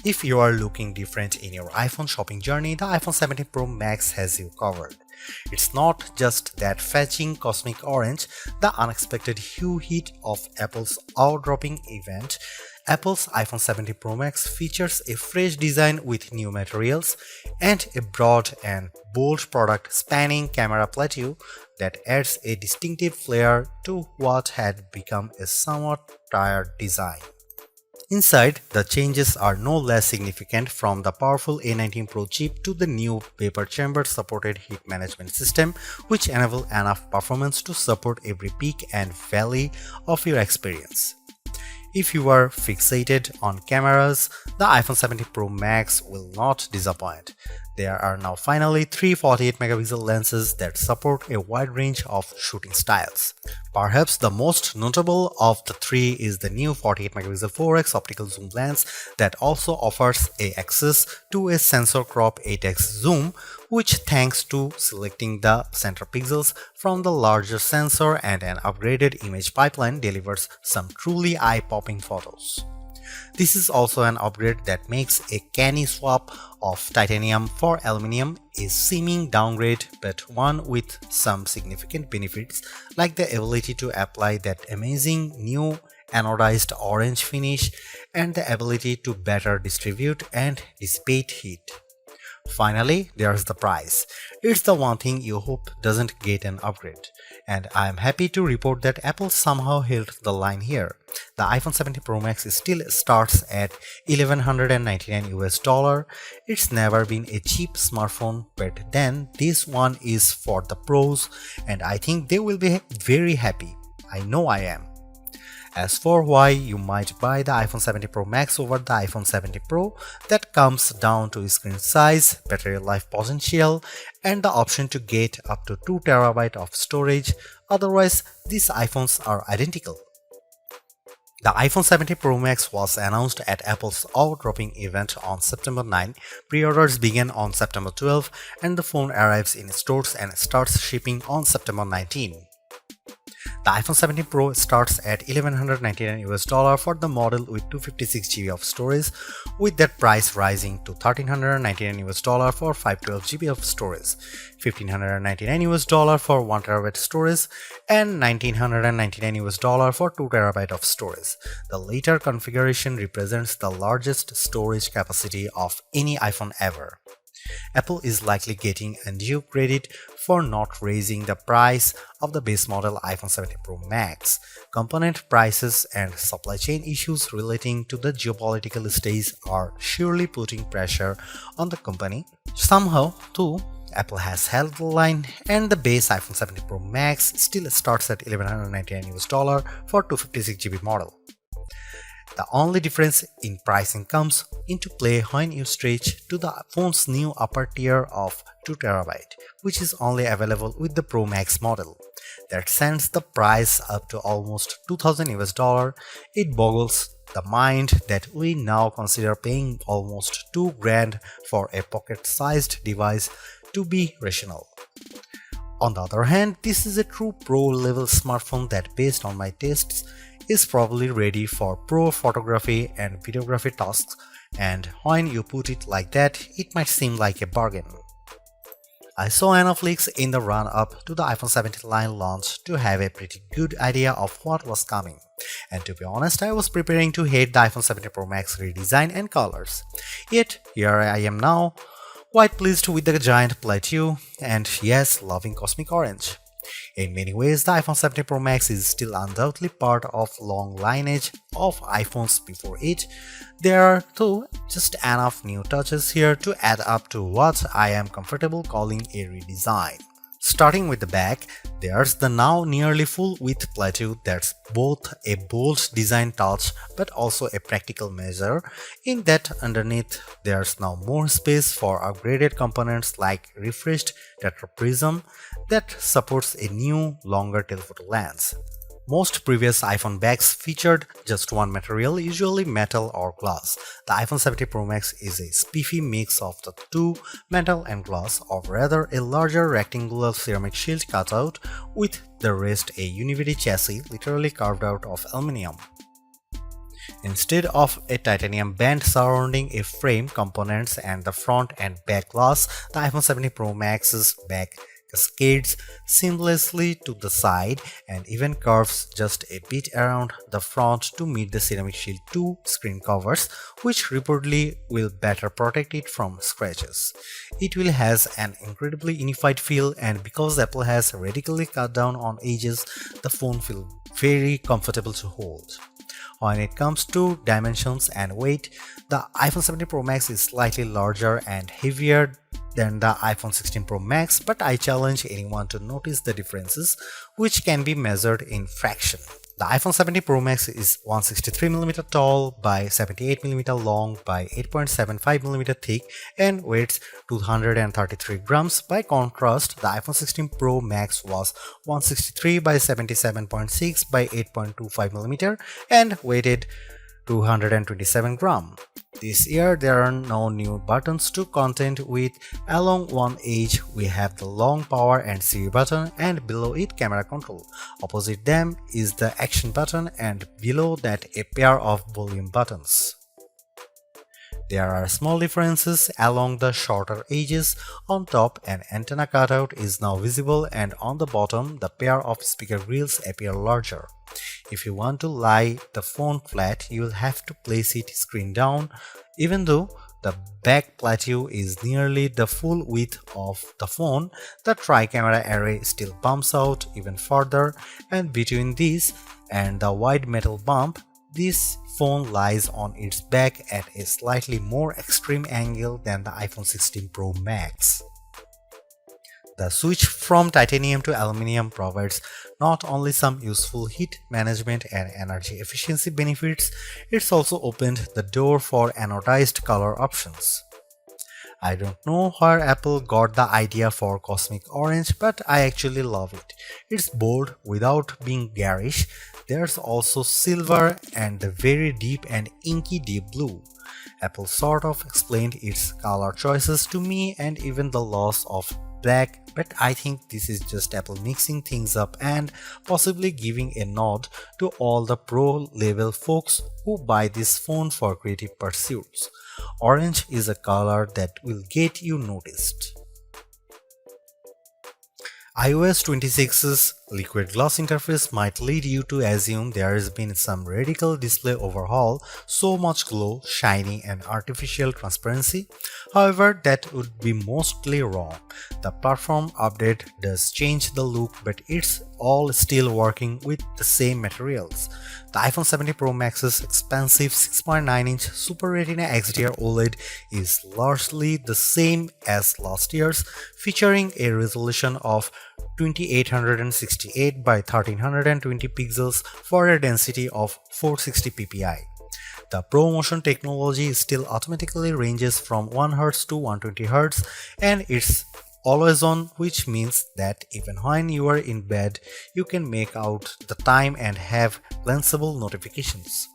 If you are looking different in your iPhone shopping journey, the iPhone 17 Pro Max has you covered. It's not just that fetching cosmic orange, the unexpected hue heat of Apple's eye-dropping event. Apple's iPhone 17 Pro Max features a fresh design with new materials and a broad and bold product spanning camera plateau that adds a distinctive flair to what had become a somewhat tired design. Inside, the changes are no less significant, from the powerful A19 Pro chip to the new vapor chamber supported heat management system, which enable enough performance to support every peak and valley of your experience. If you are fixated on cameras, the iPhone 17 Pro Max will not disappoint. There are now finally three 48-megapixel lenses that support a wide range of shooting styles. Perhaps the most notable of the three is the new 48-megapixel 4x optical zoom lens that also offers access to a sensor crop 8x zoom, which, thanks to selecting the center pixels from the larger sensor and an upgraded image pipeline, delivers some truly eye-popping photos. This is also an upgrade that makes a canny swap of titanium for aluminum a seeming downgrade, but one with some significant benefits, like the ability to apply that amazing new anodized orange finish and the ability to better distribute and dissipate heat. Finally, there's the price. It's the one thing you hope doesn't get an upgrade. And I am happy to report that Apple somehow held the line here. The iPhone 17 Pro Max still starts at $1,199 US. It's never been a cheap smartphone, but then this one is for the pros, and I think they will be very happy. I know I am. As for why you might buy the iPhone 17 Pro Max over the iPhone 17 Pro, that comes down to screen size, battery life potential, and the option to get up to 2TB of storage. Otherwise, these iPhones are identical. The iPhone 17 Pro Max was announced at Apple's eye-dropping event on September 9. Pre-orders began on September 12, and the phone arrives in stores and starts shipping on September 19. The iPhone 17 Pro starts at $1,199 for the model with 256GB of storage, with that price rising to $1,399 for 512GB of storage, $1,599 for 1TB storage, and $1,999 for 2TB of storage. The later configuration represents the largest storage capacity of any iPhone ever. Apple is likely getting undue credit for not raising the price of the base model iPhone 17 Pro Max. Component prices and supply chain issues relating to the geopolitical stage are surely putting pressure on the company. Somehow, too, Apple has held the line, and the base iPhone 17 Pro Max still starts at $1,199 for 256GB model. The only difference in pricing comes into play when you stretch to the phone's new upper tier of 2TB, which is only available with the Pro Max model. That sends the price up to almost $2,000. It boggles the mind that we now consider paying almost $2,000 for a pocket-sized device to be rational. On the other hand, this is a true pro-level smartphone that, based on my tastes, is probably ready for pro photography and videography tasks, and when you put it like that, it might seem like a bargain. I saw enough leaks in the run-up to the iPhone 17 line launch to have a pretty good idea of what was coming, and to be honest, I was preparing to hate the iPhone 17 Pro Max redesign and colors. Yet, here I am now, quite pleased with the giant plateau, and yes, loving cosmic orange. In many ways, the iPhone 17 Pro Max is still undoubtedly part of long lineage of iPhones before it. There are, though, just enough new touches here to add up to what I am comfortable calling a redesign. Starting with the back, there's the now nearly full-width plateau that's both a bold design touch but also a practical measure, in that underneath there's now more space for upgraded components like refreshed tetraprism that supports a new, longer telephoto lens. Most previous iPhone backs featured just one material, usually metal or glass. The iPhone 17 Pro Max is a spiffy mix of the two, metal and glass, or rather a larger rectangular ceramic shield cutout with the rest a univity chassis literally carved out of aluminum. Instead of a titanium band surrounding a frame, components, and the front and back glass, the iPhone 17 Pro Max's back cascades seamlessly to the side and even curves just a bit around the front to meet the Ceramic Shield 2 screen covers, which reportedly will better protect it from scratches. It will has an incredibly unified feel, and because Apple has radically cut down on edges, the phone feels very comfortable to hold. When it comes to dimensions and weight, the iPhone 17 Pro Max is slightly larger and heavier than the iPhone 16 Pro Max, but I challenge anyone to notice the differences, which can be measured in fraction. The iPhone 17 Pro Max is 163mm tall by 78mm long by 8.75mm thick and weighs 233 grams. By contrast, the iPhone 16 Pro Max was 163 by 77.6 by 8.25mm and weighed 227 grams. This year there are no new buttons to contend with. Along one edge we have the long power and Siri button, and below it camera control. Opposite them is the action button, and below that a pair of volume buttons. There are small differences along the shorter edges. On top, an antenna cutout is now visible, and on the bottom the pair of speaker grills appear larger. If you want to lie the phone flat, you will have to place it screen down. Even though the back plateau is nearly the full width of the phone, the tri-camera array still bumps out even further, and between this and the wide metal bump, this phone lies on its back at a slightly more extreme angle than the iPhone 16 Pro Max. The switch from titanium to aluminum provides not only some useful heat management and energy efficiency benefits, it's also opened the door for anodized color options. I don't know where Apple got the idea for cosmic orange, but I actually love it. It's bold without being garish. There's also silver and the very deep and inky deep blue. Apple sort of explained its color choices to me and even the loss of black, but I think this is just Apple mixing things up and possibly giving a nod to all the pro level folks who buy this phone for creative pursuits. Orange is a color that will get you noticed. iOS 26's liquid glass interface might lead you to assume there has been some radical display overhaul, so much glow, shiny and artificial transparency. However, that would be mostly wrong. The platform update does change the look, but it's all still working with the same materials. The iPhone 17 Pro Max's expansive 6.9-inch Super Retina XDR OLED is largely the same as last year's, featuring a resolution of 2868 by 1320 pixels for a density of 460 ppi. The ProMotion technology still automatically ranges from 1Hz to 120Hz, and it's always on, which means that even when you are in bed, you can make out the time and have glanceable notifications.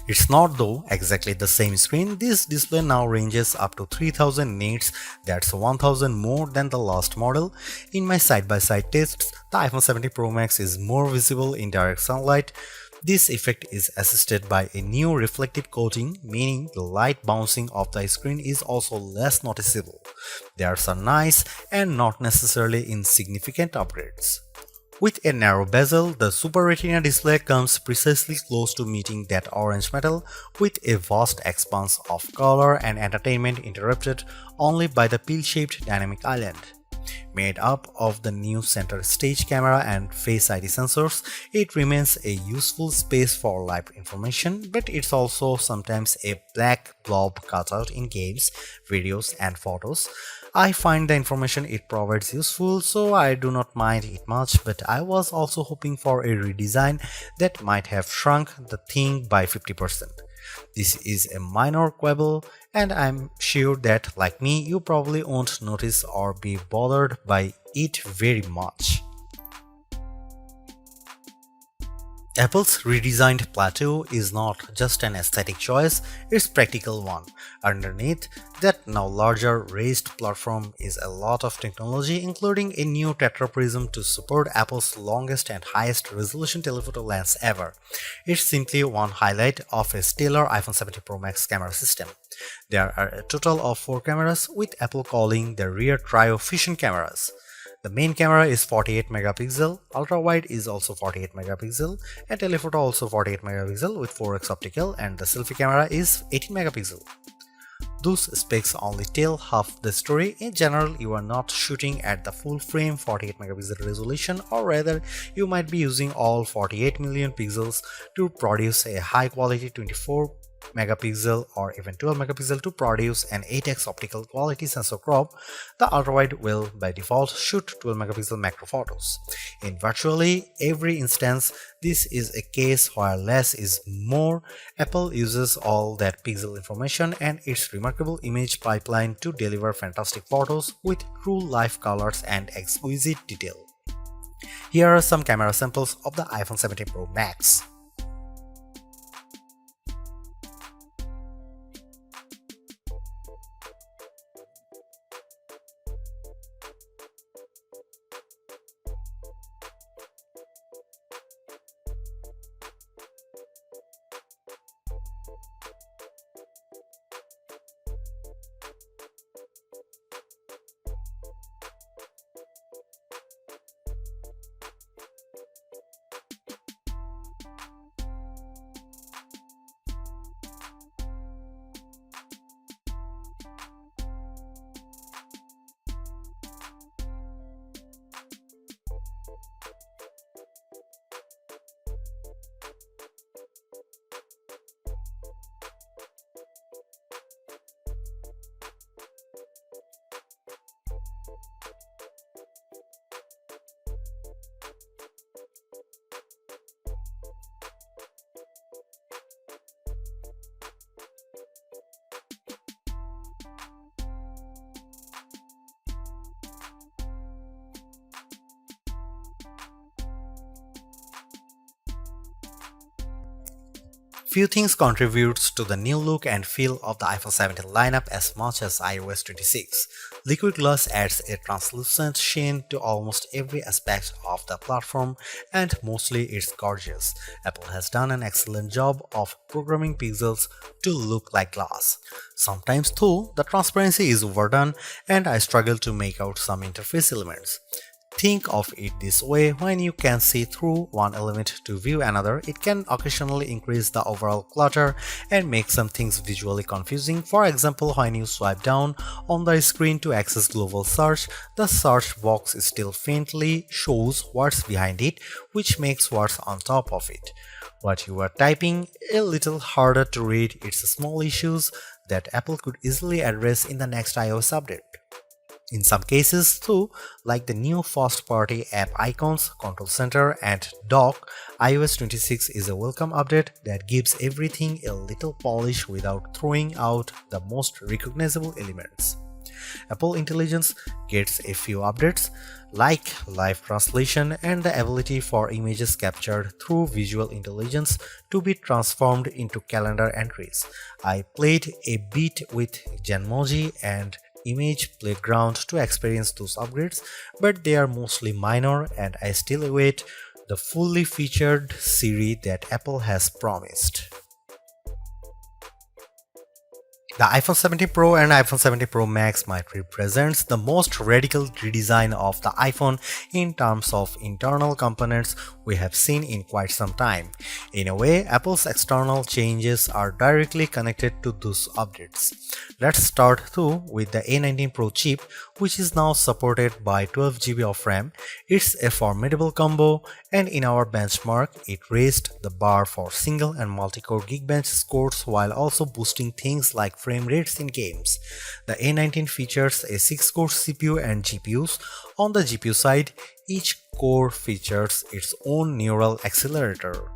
It's not though exactly the same screen. This display now ranges up to 3000 nits, that's 1000 more than the last model. In my side-by-side tests, the iPhone 17 Pro Max is more visible in direct sunlight. This effect is assisted by a new reflective coating, meaning the light bouncing off the screen is also less noticeable. There's a nice and not necessarily insignificant upgrades. With a narrow bezel, the Super Retina display comes precisely close to meeting that orange metal, with a vast expanse of color and entertainment interrupted only by the pill-shaped dynamic island. Made up of the new center stage camera and Face ID sensors, it remains a useful space for live information, but it's also sometimes a black blob cutout in games, videos, and photos. I find the information it provides useful, so I do not mind it much, but I was also hoping for a redesign that might have shrunk the thing by 50%. This is a minor quibble, and I'm sure that, like me, you probably won't notice or be bothered by it very much. Apple's redesigned plateau is not just an aesthetic choice, it's a practical one. Underneath that now larger raised platform is a lot of technology, including a new tetraprism to support Apple's longest and highest resolution telephoto lens ever. It's simply one highlight of a stellar iPhone 17 Pro Max camera system. There are a total of 4 cameras, with Apple calling the rear trio fusion cameras. The main camera is 48 megapixel, ultra wide is also 48 megapixel, and telephoto also 48 megapixel with 4x optical, and the selfie camera is 18 megapixel. Those specs only tell half the story. In general, you are not shooting at the full frame 48 megapixel resolution, or rather you might be using all 48 million pixels to produce a high quality 24 megapixel or even 12 megapixel to produce an 8x optical quality sensor crop. The ultrawide will by default shoot 12 megapixel macro photos. In virtually every instance, this is a case where less is more. Apple uses all that pixel information and its remarkable image pipeline to deliver fantastic photos with true life colors and exquisite detail. Here are some camera samples of the iPhone 17 Pro Max. Few things contributes to the new look and feel of the iPhone 17 lineup as much as iOS 26. Liquid glass adds a translucent sheen to almost every aspect of the platform, and mostly it's gorgeous. Apple has done an excellent job of programming pixels to look like glass. Sometimes though, the transparency is overdone and I struggle to make out some interface elements. Think of it this way: when you can see through one element to view another, it can occasionally increase the overall clutter and make some things visually confusing. For example, when you swipe down on the screen to access global search, the search box still faintly shows what's behind it, which makes what's on top of it, what you are typing, a little harder to read. It's small issues that Apple could easily address in the next iOS update. In some cases too, like the new first-party app icons, control center, and dock, iOS 26 is a welcome update that gives everything a little polish without throwing out the most recognizable elements. Apple Intelligence gets a few updates, like live translation and the ability for images captured through visual intelligence to be transformed into calendar entries. I played a bit with Genmoji and Image Playground to experience those upgrades, but they are mostly minor and I still await the fully featured Siri that Apple has promised. The iPhone 17 Pro and iPhone 17 Pro Max might represent the most radical redesign of the iPhone in terms of internal components we have seen in quite some time. In a way, Apple's external changes are directly connected to those updates. Let's start though with the A19 Pro chip, which is now supported by 12 GB of RAM. It's a formidable combo, and in our benchmark, it raised the bar for single and multi-core Geekbench scores while also boosting things like frame rates in games. The A19 features a 6-core CPU and GPUs. On the GPU side, each core features its own neural accelerator.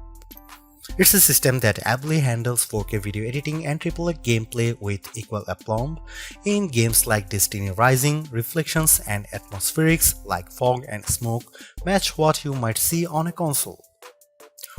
It's a system that ably handles 4K video editing and AAA gameplay with equal aplomb. In games like Destiny Rising, reflections and atmospherics like fog and smoke match what you might see on a console.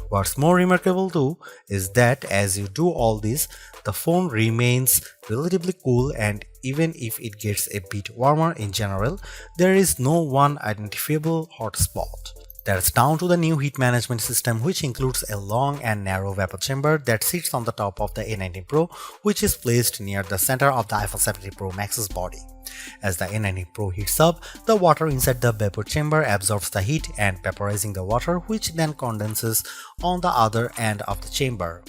What's more remarkable too is that as you do all this, the phone remains relatively cool, and even if it gets a bit warmer in general, there is no one identifiable hotspot. That's down to the new heat management system, which includes a long and narrow vapor chamber that sits on the top of the A19 Pro, which is placed near the center of the iPhone 17 Pro Max's body. As the A19 Pro heats up, the water inside the vapor chamber absorbs the heat and vaporizing the water, which then condenses on the other end of the chamber.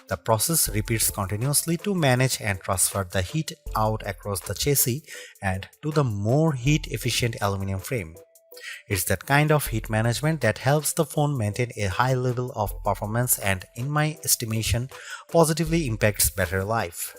The process repeats continuously to manage and transfer the heat out across the chassis and to the more heat-efficient aluminum frame. It's that kind of heat management that helps the phone maintain a high level of performance and, in my estimation, positively impacts battery life.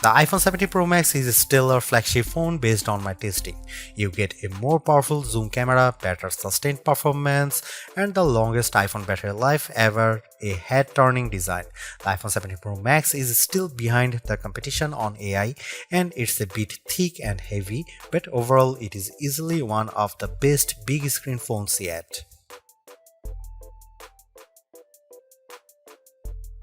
The iPhone 17 Pro Max is still a flagship phone based on my testing. You get a more powerful zoom camera, better sustained performance, and the longest iPhone battery life ever, a head-turning design. The iPhone 17 Pro Max is still behind the competition on AI, and it's a bit thick and heavy, but overall it is easily one of the best big screen phones yet.